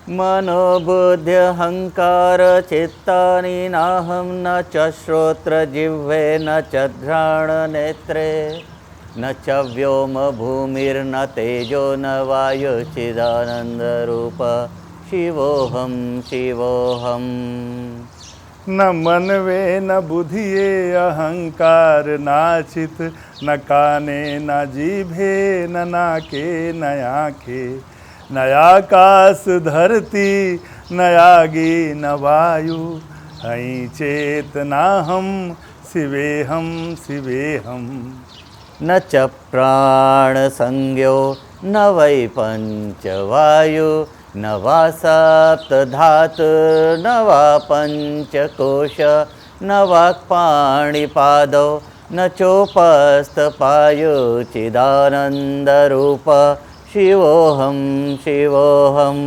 मनोबुद्ध्यहङ्कार चित्तानि नाहं न च श्रोत्रजिह्वे न च घ्राणनेत्रे न च व्योम भूमिर्न तेजो न वायुचिदानन्दरूप शिवोऽहं शिवोऽहम्। न मनवे न बुधिये अहंकार नाचित न काने न जीभे न नाके न आँखे न आकाश धरती न आगे न वायु हई चेतना हम शिवेहम शिवेहम। न च प्राणसंज्ञो न वै पंचवायु न वा सप्तधातुर्न वा पंचकोश न वाक्पाणिपादौ न चोपस्थपायुचिदानन्दरूप शिवोऽहं शिवोऽहम्।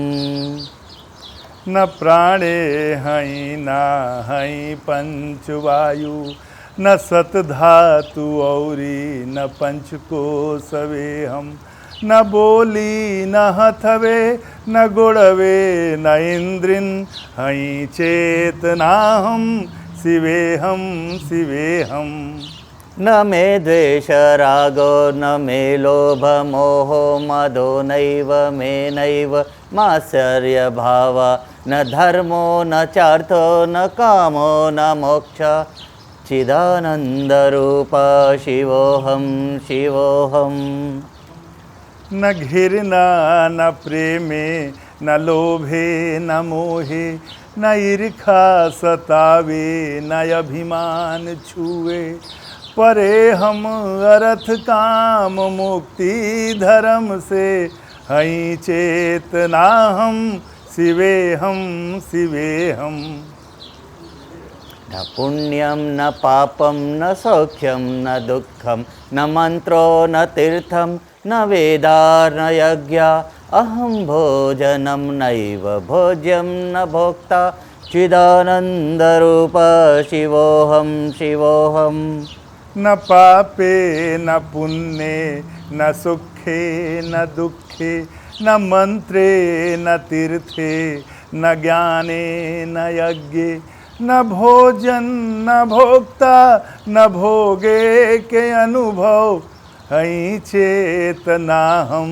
न प्राणे हई न हई पंचवायु न सतधातु औरी न पंचकोशवे हम न बोली न हथवे न गुड़वे न इंद्रिन हई चेतना हम शिवेहम शिवेहम। न मे द्वेषरागो न मे लोभमोहो मदो नैव मे नैव मात्सर्यभाव न धर्मो न चार्थो न कामो न मोक्ष चिदानन्दरूप शिवोऽहं शिवोऽहम्। न घृणा न प्रेमे न लोभे न मोहे न ईर्खा सतावे न अभिमान छुए परे हम अर्थ काम मुक्ति धर्म से हई चेतना हम शिवेहम शिवेहम। न पुण्यं न पापं न सौख्यं न दुःखं न मन्त्रो न तीर्थं न वेदा न यज्ञा अहं भोजनं नैव भोज्यं न भोक्ता चिदानन्दरूप शिवोऽहं शिवोऽहम्। न पापे न पुण्ये न सुखे न दुःखे न मंत्रे न तीर्थे न ज्ञाने न यज्ञे न भोजन न भोक्ता न भोगे के अनुभव हई चेतना हम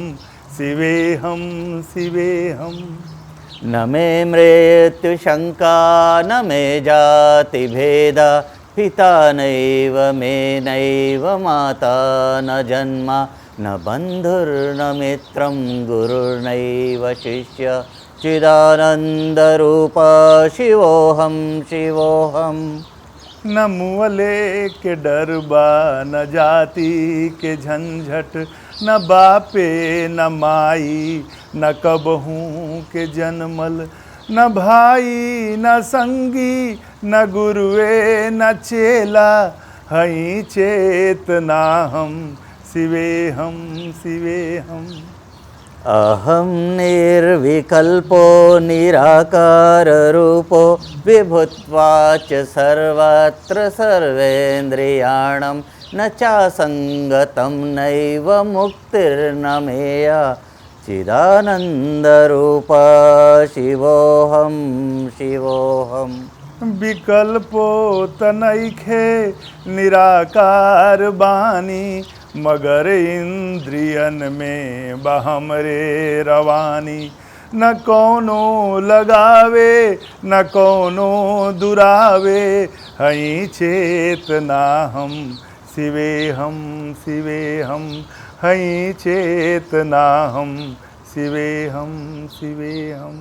शिवेहम शिवेहम। न मे मृत्युशङ्का न मे जातिभेद पिता नैव मे नैव माता न जन्म न बन्धुर्न मित्रं गुरुर्नैव शिष्य चिदानन्दरूप शिवोऽहं शिवोऽहम्। न मुअले के डरबा न जाति के झंझट न बापे न माई न कबहू के जन्मल न भाई न संगी न गुरुए न चेला हई चेतना हम शिवेहम शिवेहम। अहं निर्विकल्पो निराकाररूपो विभुत्वाच सर्वत्र सर्वेन्द्रियाणां न चासङ्गतं नैव मुक्तिर्न मेया चिदानन्दरूप शिवोऽहं शिवोऽहम्। विकल्पो तनैखे निराकार बानी मगर इंद्रियन में बहमरे रवानी न कोनो लगावे न कोनो दुरावे हई चेतना हम शिवेहम शिवेहम हई चेतना हम शिवेहम शिवेहम।